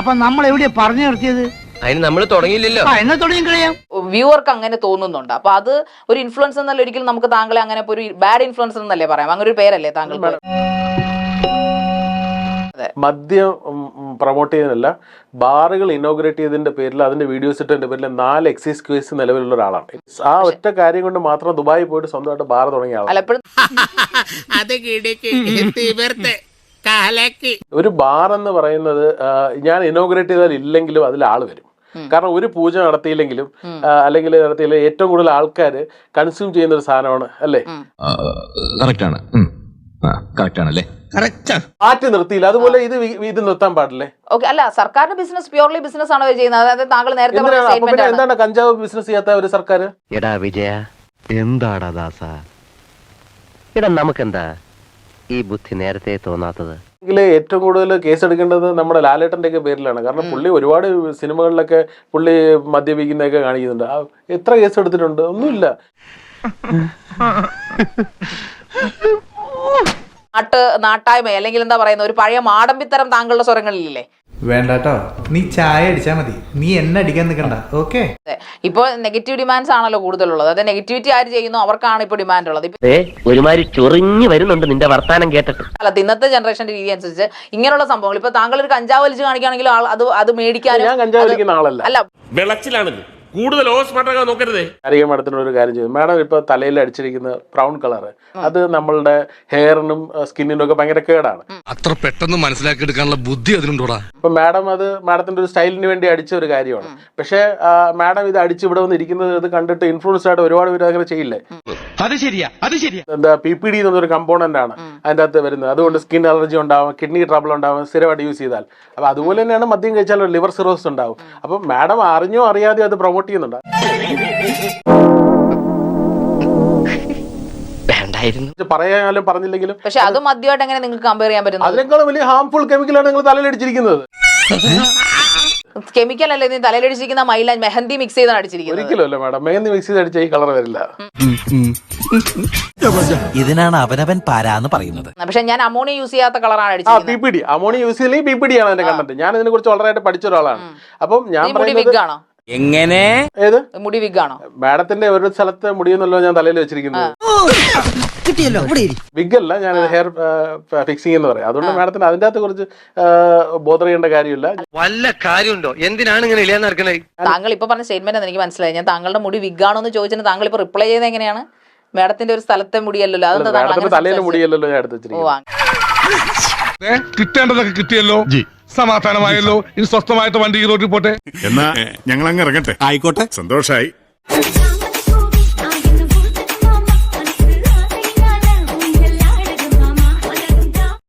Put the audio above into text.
അപ്പൊ നമ്മൾ എവിടെയാ പറഞ്ഞു നിർത്തിയത്? അതിന് നമ്മൾ തുടങ്ങിയില്ലല്ലോ. എന്നാ തുടങ്ങി കളയാം. വ്യൂവർക്ക് അങ്ങനെ തോന്നുന്നുണ്ട്. അപ്പൊ അത് ഒരു ഇൻഫ്ലുവൻസ് എന്നല്ല, ഒരിക്കലും നമുക്ക് താങ്കളെ അങ്ങനെ ഒരു ബാഡ് ഇൻഫ്ലുവൻസ് എന്നല്ലേ പറയാം. അങ്ങനെ ഒരു പേരല്ലേ താങ്കൾ? മദ്യം പ്രൊമോട്ട് ചെയ്യുന്നതല്ല, ബാറുകൾ ഇനോഗ്രേറ്റ് ചെയ്തതിന്റെ പേരിൽ, അതിന്റെ വീഡിയോസ് ഇട്ടതിന്റെ പേരിൽ 4 എക്സൈസ് കേസ് നിലവിലുള്ള ഒരാളാണ്. ആ ഒറ്റ കാര്യം കൊണ്ട് മാത്രം ദുബായി പോയിട്ട് സ്വന്തമായിട്ട് ബാർ തുടങ്ങിയ ആളാണ്. ഒരു ബാർ എന്ന് പറയുന്നത് ഞാൻ ഇനോഗ്രേറ്റ് ചെയ്താൽ ഇല്ലെങ്കിലും അതിൽ ആള് വരും. കാരണം ഒരു പൂജ നടത്തിയില്ലെങ്കിലും അല്ലെങ്കിൽ നടത്തിയില്ലെങ്കിൽ ഏറ്റവും കൂടുതൽ ആൾക്കാർ കൺസ്യൂം ചെയ്യുന്ന ഒരു സാധനമാണ് അല്ലേ? മാറ്റി നിർത്തിയില്ല. അതുപോലെ ഇത് നിർത്താൻ പാടില്ലേ? അല്ല, സർക്കാരിന്റെ ബിസിനസ് പ്യൂർലി ബിസിനസ് ആണോ ചെയ്യുന്നത്? അതായത് താങ്കൾ നേരത്തെ എന്താണ് കഞ്ചാവ് ബിസിനസ് ചെയ്യാത്ത ഒരു സർക്കാർ? എടാ വിജയ, എന്താടാ ദാസ, എടാ നമുക്കെന്താ ഈ ബുദ്ധി നേരത്തെ തോന്നാത്തത്? ഏറ്റവും കൂടുതൽ കേസ് എടുക്കേണ്ടത് നമ്മുടെ ലാലേട്ടന്റെ ഒക്കെ പേരിലാണ്. കാരണം പുള്ളി ഒരുപാട് സിനിമകളിലൊക്കെ പുള്ളി മദ്യപിക്കുന്നതൊക്കെ കാണിക്കുന്നുണ്ട്. എത്ര കേസ് എടുത്തിട്ടുണ്ട്? ഒന്നുമില്ല. നാട്ടായ്മ അല്ലെങ്കിൽ എന്താ പറയുന്ന ഒരു പഴയ മാടമ്പിത്തരം താങ്കളുടെ സ്വരങ്ങളിലില്ലേ? വേണ്ടട്ടോ, നീ ചായ അടിച്ചാ മതി, നീ എന്നെ അടിക്കാൻ നിൽക്കണ്ട. ഓക്കെ, ഇപ്പൊ നെഗറ്റീവ് ഡിമാൻഡ്സ് ആണല്ലോ കൂടുതലുള്ളത്. അതായത് നെഗറ്റിവിറ്റി ആര് ചെയ്യുന്നു അവർക്കാണ് ഇപ്പൊ ഡിമാൻഡ് ഉള്ളത്. ഒരുമാതിരി ചൊറിഞ്ഞു വരുന്നുണ്ട് നിന്റെ വർത്താനം കേട്ടിട്ട്. അല്ല, ഇന്നത്തെ ജനറേഷന്റെ രീതി അനുസരിച്ച് ഇങ്ങനെയുള്ള സംഭവങ്ങൾ, ഇപ്പൊ താങ്കൾ ഒരു കഞ്ചാവ് വലിച്ച് കാണിക്കുകയാണെങ്കിൽ അത് മേടിക്കാനും. ഞാൻ കഞ്ചാവ് വലിക്കുന്ന ആളല്ല. അല്ല, വെളച്ചിലാണല്ലോ കൂടുതൽ നോക്കരുതേ. കാരിക മാഡത്തിനോട് ഒരു കാര്യം ചെയ്തു. മാഡം ഇപ്പൊ തലയിൽ അടിച്ചിരിക്കുന്ന ബ്രൗൺ കളർ, അത് നമ്മളുടെ ഹെയറിനും സ്കിന്നിനും ഒക്കെ ഭയങ്കര കേടാണ്. അത്ര പെട്ടെന്ന് മനസ്സിലാക്കി എടുക്കാനുള്ള ബുദ്ധി അതിനുണ്ടോടാ. അപ്പൊ മാഡം അത് മാഡത്തിന്റെ ഒരു സ്റ്റൈലിന് വേണ്ടി അടിച്ച ഒരു കാര്യമാണ്. പക്ഷെ മാഡം ഇത് അടിച്ച് ഇവിടെ വന്ന് ഇരിക്കുന്നത് ഇത് കണ്ടിട്ട് ഇൻഫ്ലുവൻസ് ആയിട്ട് ഒരുപാട് പേര് അങ്ങനെ ചെയ്യില്ലേ? അത് ശരിയാ. എന്താ PPD എന്നൊരു കമ്പോണന്റ് ആണ് അതിന്റെ അകത്ത് വരുന്നത്. അതുകൊണ്ട് സ്കിൻ അലർജി ഉണ്ടാവും, കിഡ്നി ട്രബിൾ ഉണ്ടാവും സ്ഥിരമായിട്ട് യൂസ് ചെയ്താൽ. അപ്പൊ അതുപോലെ തന്നെയാണ് മദ്യം കഴിച്ചാൽ ലിവർ സിറോസിസ് ഉണ്ടാവും. അപ്പൊ മാഡം അറിഞ്ഞോ അറിയാതെ അത് പ്രൊമോട്ട് ചെയ്യുന്നുണ്ട്. പറയാനും പറഞ്ഞില്ലെങ്കിലും. പക്ഷെ അത് മദ്യമായിട്ട് എങ്ങനെ നിങ്ങൾക്ക് കമ്പയർ ചെയ്യാൻ പറ്റും? അതിനേക്കാളും വലിയ ഹാംഫുൾ കെമിക്കലാണ് നിങ്ങൾ തലയിലടിച്ചിരിക്കുന്നത്. കെമിക്കൽ അല്ലേ നീ തലയിലടിച്ചിരിക്കുന്ന? മൈലാഞ്ച് മെഹന്തി മിക്സ് ചെയ്താണ് അടിച്ചിരിക്കുന്നത്. ഒരിക്കലും അല്ല മാഡം, മെഹന്തി മിക്സ് ചെയ്ത് അടിച്ച ഈ കളർ വരില്ല. ഇതിനാണ് അവനവൻ പാരാന്ന് പറയുന്നത്. പക്ഷെ ഞാൻ അമോണിയ യൂസ് ചെയ്യാത്ത കളറാണ് അടിച്ചിരിക്കുന്നത്. PPD അമോണിയ യൂസ് ചെയ്തില്ലെങ്കിൽ PPD ആണ് അതിന്റെ കണ്ടന്റ്. ഞാൻ ഇതിനെ കുറിച്ച് വളരെയായിട്ട് പഠിച്ച ഒരാളാണ്. അപ്പം ഞാൻ വിഗാണോ? എങ്ങനെ? ഏത് മുടി വിഗാണോ? മാഡത്തിന്റെ ഒരു സ്ഥലത്ത് മുടിയെന്നല്ലോ ഞാൻ തലയിൽ വെച്ചിരിക്കുന്നത്. വിഗല്ല, ഞാൻ ഹെയർ ഫിക്സിംഗ് എന്ന് പറയാം. അതുകൊണ്ട് മാഡത്തിന് അതിന്റെ അകത്ത് കുറച്ച് ബോധർ ചെയ്യേണ്ട കാര്യമില്ല. വല്ല കാര്യമുണ്ടോ? എന്തിനാണ് ഇങ്ങനെ ഇല്ലാന്ന് നടക്കണേ? താങ്കൾ ഇപ്പൊ പറഞ്ഞ സ്റ്റേറ്റ്മെന്റ് എനിക്ക് മനസ്സിലായി. ഞാൻ താങ്കളുടെ മുടി വിഗാണോ എന്ന് ചോദിച്ചിട്ട് താങ്കൾ ഇപ്പൊ റിപ്ലൈ ചെയ്യുന്നത് എങ്ങനെയാണ്? മാഡത്തിന്റെ ഒരു സ്ഥലത്തെ മുടിയല്ലോ, അതെന്താ തലയിലെ മുടിയല്ലോ ഞാൻ എടുത്ത് വെച്ചിരിക്കുന്നത്. കിട്ടേണ്ടതൊക്കെ കിട്ടിയല്ലോ, സമാധാനമായല്ലോ. ഇനി സ്വസ്ഥമായിട്ട് വണ്ടി റോഡിൽ പോട്ടെ. എന്നാ ഞങ്ങൾ അങ്ങ് ഇറങ്ങട്ടെ. ആയിക്കോട്ടെ, സന്തോഷായി.